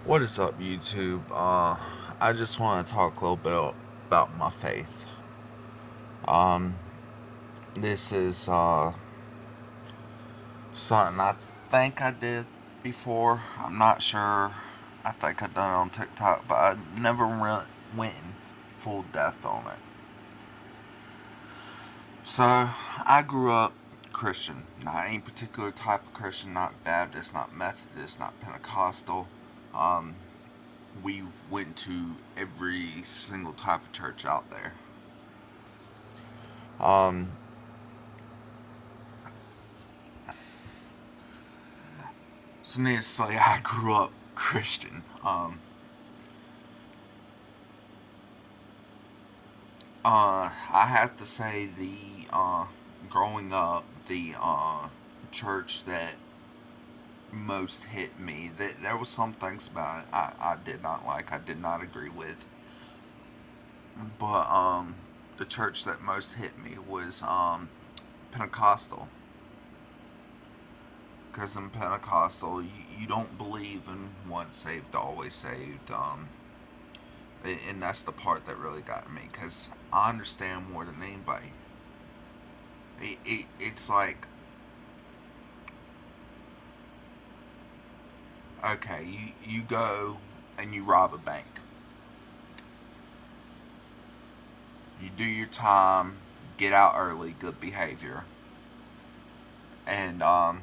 What is up, YouTube? I just want to talk a little bit about my faith. Um, this is something I think I did before. I'm not sure. I think I done it on TikTok, but I never went in full depth on it. So I grew up Christian, not any particular type of Christian, not Baptist, not Methodist, not Pentecostal. Um, we went to every single type of church out there. Um, so needless to say, I grew up Christian. I have to say growing up, the church that most hit me, that there was some things about it I did not like, I did not agree with, but the church that most hit me was Pentecostal. Because in Pentecostal, you don't believe in once saved, always saved. And that's the part that really got me. Because I understand more than anybody. It's like, okay, you go and you rob a bank. You do your time, get out early, good behavior. And, I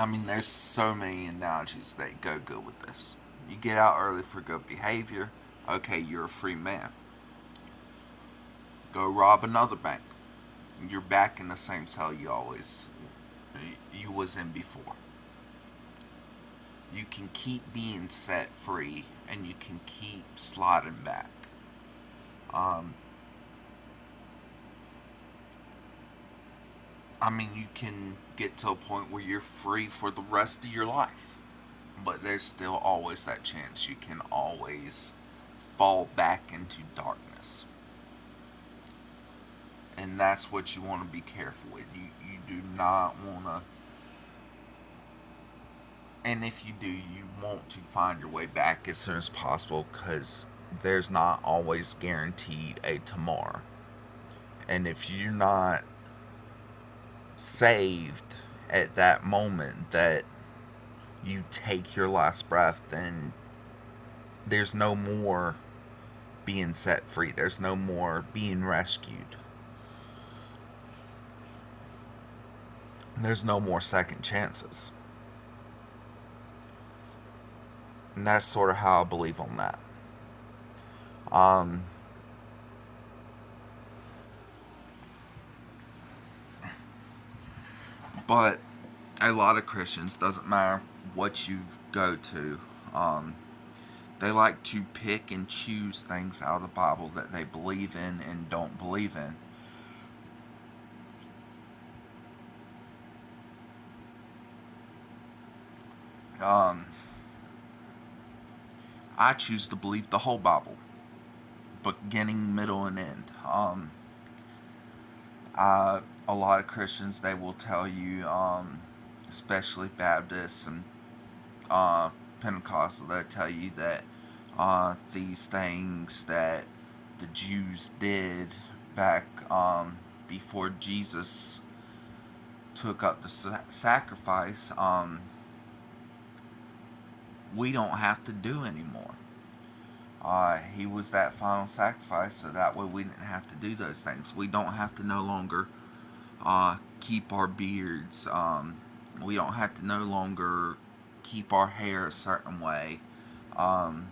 mean, there's so many analogies that go good with this. You get out early for good behavior, okay, you're a free man. Go rob another bank. You're back in the same cell you was in before. You can keep being set free and you can keep sliding back. Um, I mean, you can get to a point where you're free for the rest of your life, but there's still always that chance you can always fall back into darkness. And that's what you want to be careful with. You do not want to, and if you do, you want to find your way back as soon as possible because there's not always guaranteed a tomorrow. And if you're not saved at that moment that you take your last breath, then there's no more being set free. There's no more being rescued. There's no more second chances. And that's sort of how I believe on that. Um, but a lot of Christians, doesn't matter what you go to, they like to pick and choose things out of the Bible that they believe in and don't believe in. Um, I choose to believe the whole Bible, beginning, middle, and end. A lot of Christians, they will tell you, especially Baptists and Pentecostal, they tell you that these things that the Jews did back before Jesus took up the sacrifice, we don't have to do anymore. He was that final sacrifice, so that way we didn't have to do those things. We don't have to no longer keep our beards. We don't have to no longer keep our hair a certain way. Um,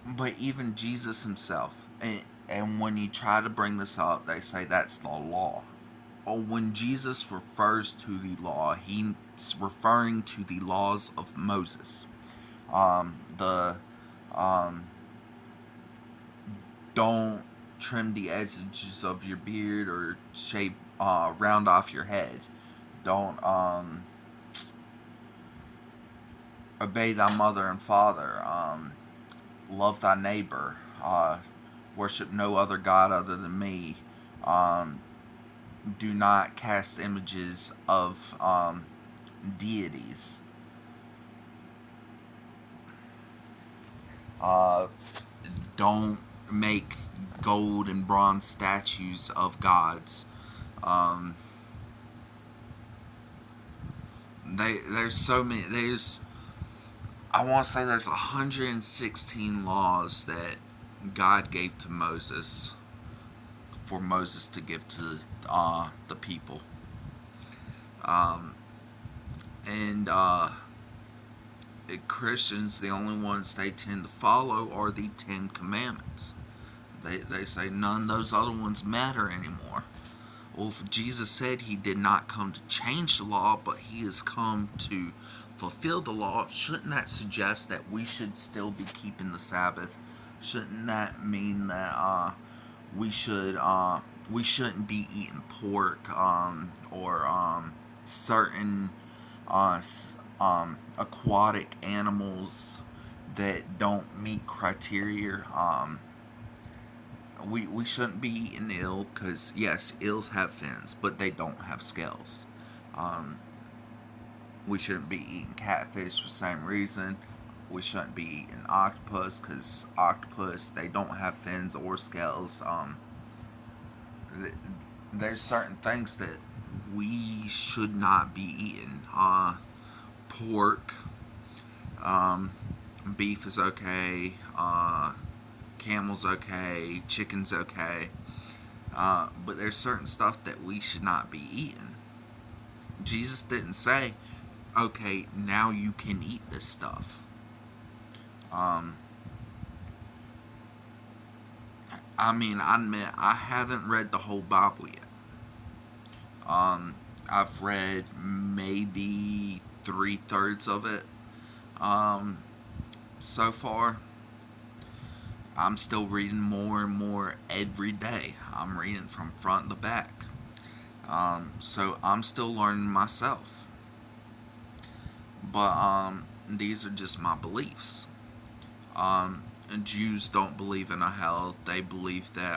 but even Jesus himself, and when you try to bring this up, they say that's the law. Oh, when Jesus refers to the law, he's referring to the laws of Moses. The don't trim the edges of your beard or shape round off your head. Don't obey thy mother and father, love thy neighbor, worship no other God other than me, um, do not cast images of deities, uh, don't make gold and bronze statues of gods. Um, there's so many. I want to say there's 116 laws that God gave to Moses for Moses to give to the people. Um, and Christians, the only ones they tend to follow are the Ten Commandments. They say none of those other ones matter anymore. Well, if Jesus said he did not come to change the law, but he has come to fulfill the law, shouldn't that suggest that we should still be keeping the Sabbath? Shouldn't that mean that we shouldn't be eating pork or certain aquatic animals that don't meet criteria? We shouldn't be eating eel because, yes, eels have fins, but they don't have scales. Um, we shouldn't be eating catfish for the same reason. We shouldn't be eating octopus because octopus, they don't have fins or scales. There's certain things that we should not be eating. Pork, um, beef is okay. Camel's okay. Chicken's okay. But there's certain stuff that we should not be eating. Jesus didn't say, okay, now you can eat this stuff. Um, I mean, I admit I haven't read the whole Bible yet. I've read maybe 3/3 of it um, so far. I'm still reading more and more every day. I'm reading from front to back. So I'm still learning myself. But these are just my beliefs. And Jews don't believe in a hell. They believe that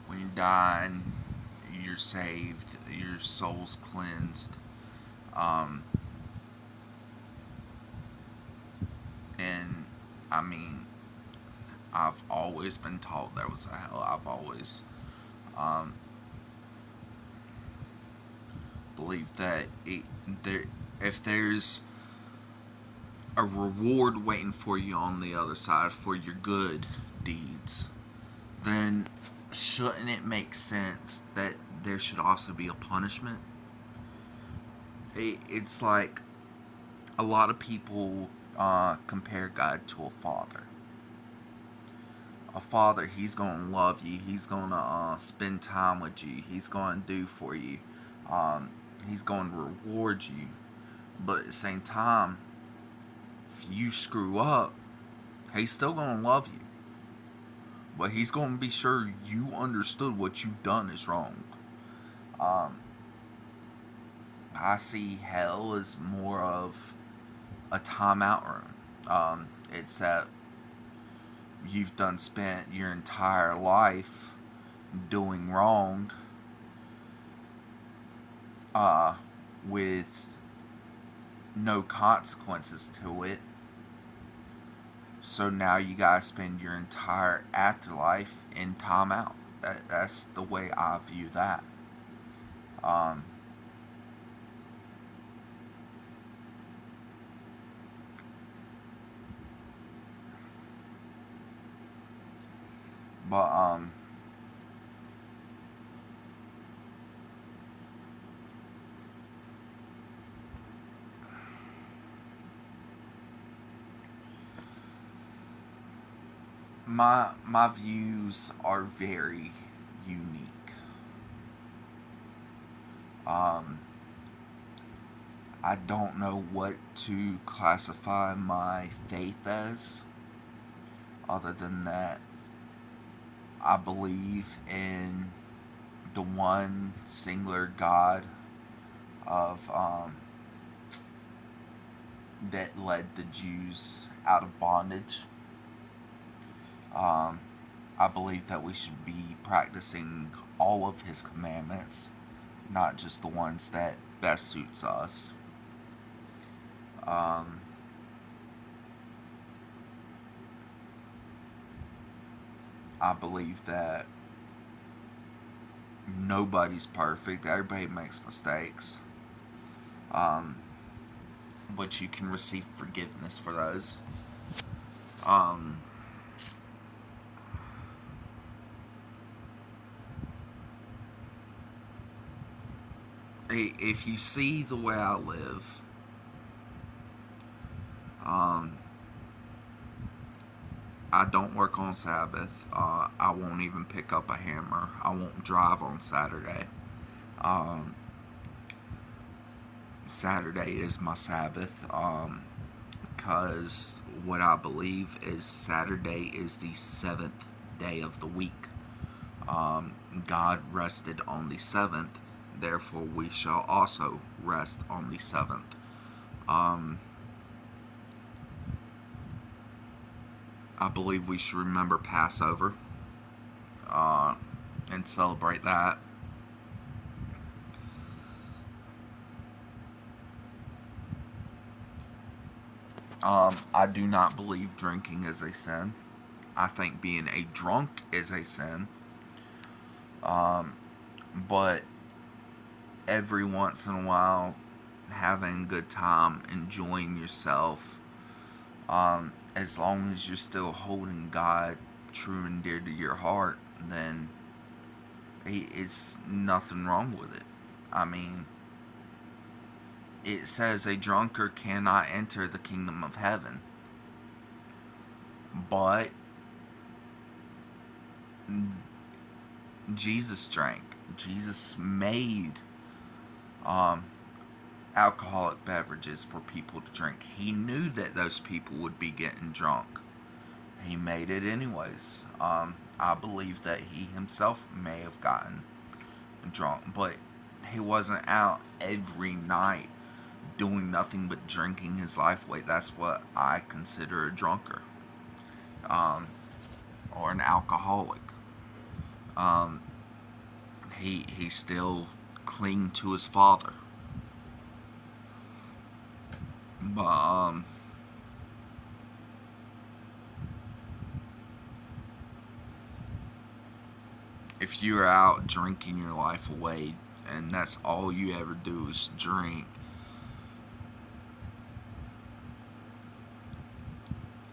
when you die, you're saved, your soul's cleansed. Um, and I mean, I've always been taught there was a hell. I've always um, believed that if there's a reward waiting for you on the other side for your good deeds, then shouldn't it make sense that there should also be a punishment? It's like a lot of people compare God to a father. A father, he's going to love you. He's going to spend time with you. He's going to do for you. Um, he's going to reward you. But at the same time, if you screw up, he's still going to love you. But he's going to be sure you understood what you've done is wrong. Um, I see hell as more of a timeout room. It's that you've done spent your entire life doing wrong uh, with no consequences to it. So now you gotta spend your entire afterlife in timeout. That's the way I view that. Um, but my views are very unique. Um, I don't know what to classify my faith as, other than that I believe in the one singular God of that led the Jews out of bondage. Um, I believe that we should be practicing all of his commandments, not just the ones that best suits us. Um, I believe that nobody's perfect. Everybody makes mistakes. Um, but you can receive forgiveness for those. Um, if you see the way I live, um, I don't work on Sabbath. I won't even pick up a hammer. I won't drive on Saturday. Um, Saturday is my Sabbath. Because what I believe is Saturday is the seventh day of the week. God rested on the seventh, therefore we shall also rest on the seventh. Um, I believe we should remember Passover uh, and celebrate that. I do not believe drinking is a sin. I think being a drunk is a sin. Um, but every once in a while, having a good time, enjoying yourself, as long as you're still holding God true and dear to your heart, then it's nothing wrong with it. I mean, it says a drunkard cannot enter the kingdom of heaven. But Jesus drank. Jesus made um, alcoholic beverages for people to drink. He knew that those people would be getting drunk. He made it anyways. I believe that he himself may have gotten drunk, but he wasn't out every night doing nothing but drinking his life away. That's what I consider a drunkard, um, or an alcoholic. Um, he still cling to his father, but if you're out drinking your life away and that's all you ever do is drink,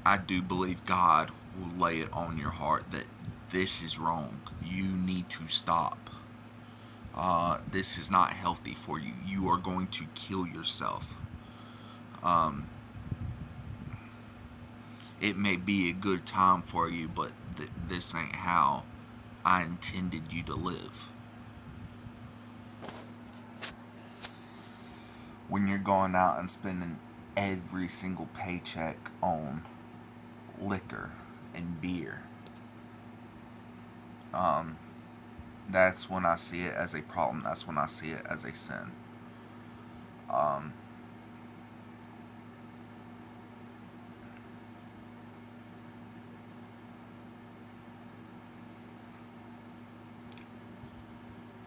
I do believe God will lay it on your heart that this is wrong. You need to stop. This is not healthy for you. You are going to kill yourself. Um, it may be a good time for you, but this ain't how I intended you to live. When you're going out and spending every single paycheck on liquor and beer, um, that's when I see it as a problem. That's when I see it as a sin. Um,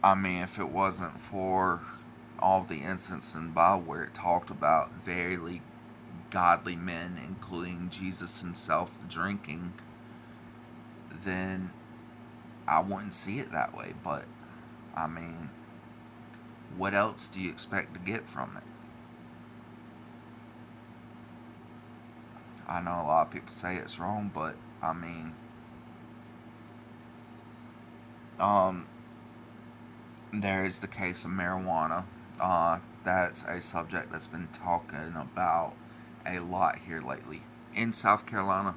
I mean, if it wasn't for all the instances in the Bible where it talked about very godly men, including Jesus himself, drinking, then I wouldn't see it that way. But, I mean, what else do you expect to get from it? I know a lot of people say it's wrong, but, I mean, um, there is the case of marijuana. That's a subject that's been talking about a lot here lately. In South Carolina,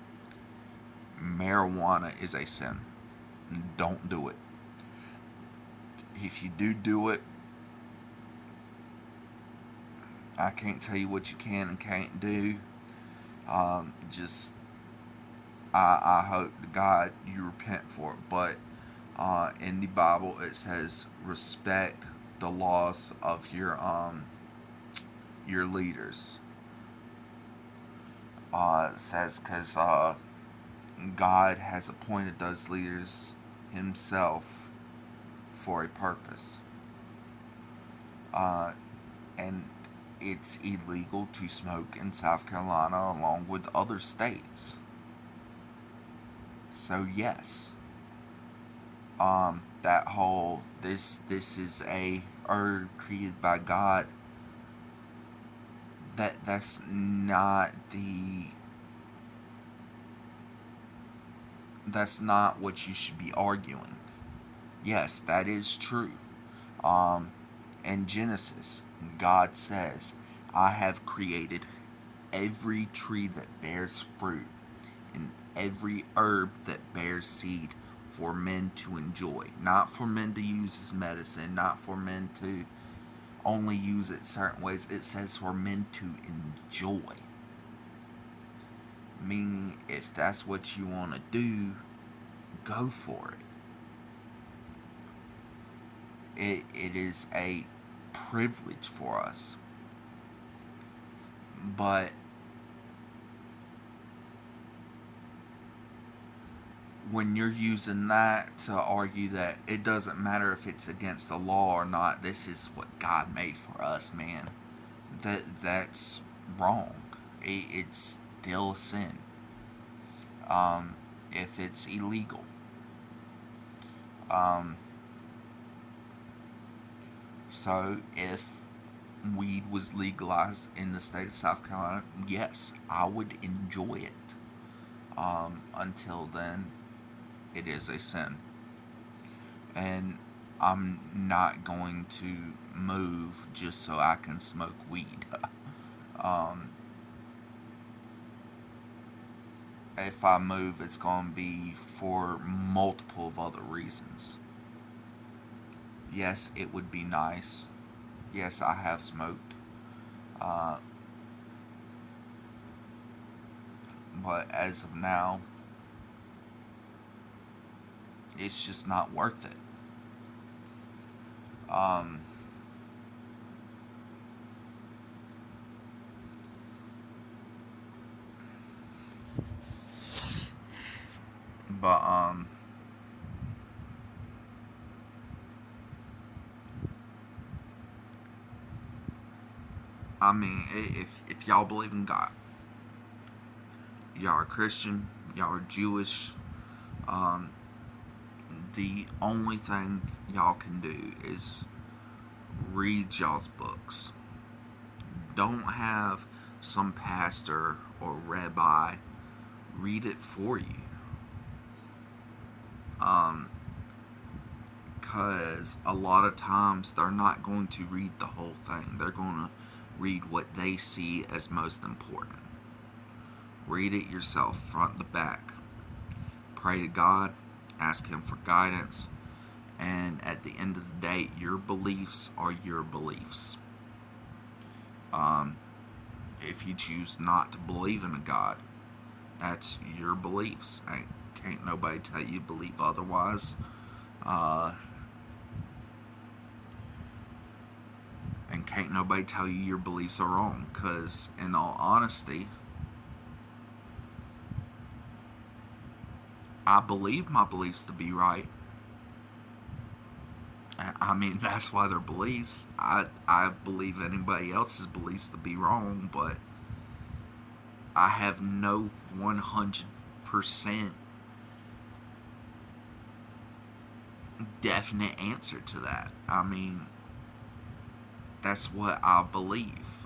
marijuana is a sin. Don't do it. If you do it, I can't tell you what you can and can't do. Just I hope to God you repent for it. But in the Bible it says respect the laws of your leaders. Says because God has appointed those leaders Himself for a purpose. Uh, and it's illegal to smoke in South Carolina along with other states. So yes, that whole this is a herb created by God. That's not what you should be arguing. Yes, that is true. Um, in Genesis, God says, "I have created every tree that bears fruit and every herb that bears seed for men to enjoy, not for men to use as medicine, not for men to only use it certain ways. It says for men to enjoy." Meaning, if that's what you want to do, go for it. It is a privilege for us. But when you're using that to argue that it doesn't matter if it's against the law or not, this is what God made for us, man. That's wrong. It's still a sin. If it's illegal. Um, so if weed was legalized in the state of South Carolina, yes, I would enjoy it. Until then, it is a sin. And I'm not going to move just so I can smoke weed. um, if I move, it's going to be for multiple of other reasons. Yes, it would be nice. Yes, I have smoked. Uh, but as of now, it's just not worth it. Um, but I mean, if y'all believe in God, y'all are Christian, y'all are Jewish. Um, the only thing y'all can do is read y'all's books. Don't have some pastor or rabbi read it for you. Um, because a lot of times they're not going to read the whole thing. They're going to read what they see as most important. Read it yourself, front to back. Pray to God, ask Him for guidance, and at the end of the day, your beliefs are your beliefs. Um, if you choose not to believe in a God, that's your beliefs. Can't nobody tell you to believe otherwise. Uh, and can't nobody tell you your beliefs are wrong. Because, in all honesty, I believe my beliefs to be right. I mean, that's why they're beliefs. I believe anybody else's beliefs to be wrong, but I have no 100% definite answer to that. I mean, that's what I believe.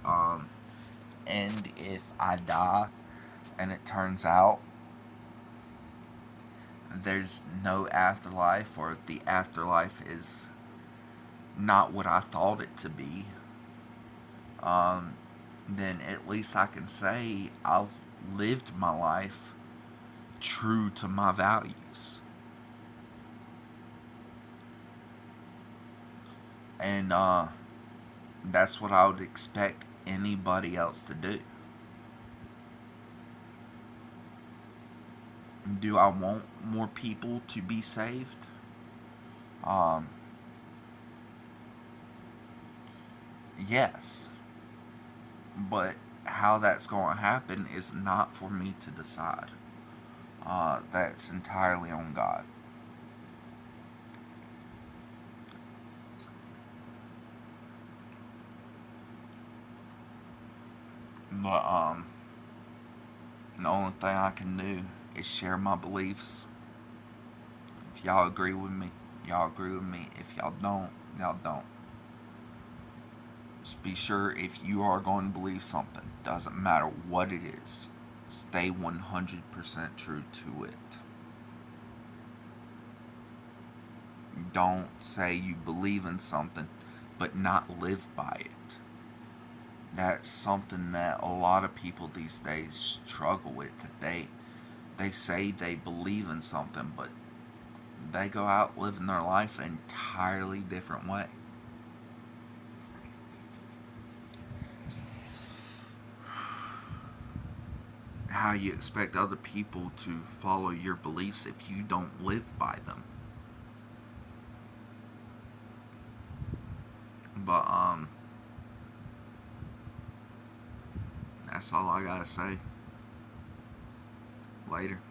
And if I die and it turns out there's no afterlife, or if the afterlife is not what I thought it to be, um, then at least I can say I've lived my life true to my values. And that's what I would expect anybody else to do. Do I want more people to be saved? Um, yes. But how that's going to happen is not for me to decide. That's entirely on God. But the only thing I can do is share my beliefs. If y'all agree with me, y'all agree with me. If y'all don't, y'all don't. Just be sure if you are going to believe something, doesn't matter what it is, stay 100% true to it. Don't say you believe in something but not live by it. That's something that a lot of people these days struggle with. That they say they believe in something, but they go out living their life an entirely different way. How you expect other people to follow your beliefs if you don't live by them? But that's all I gotta say. Later.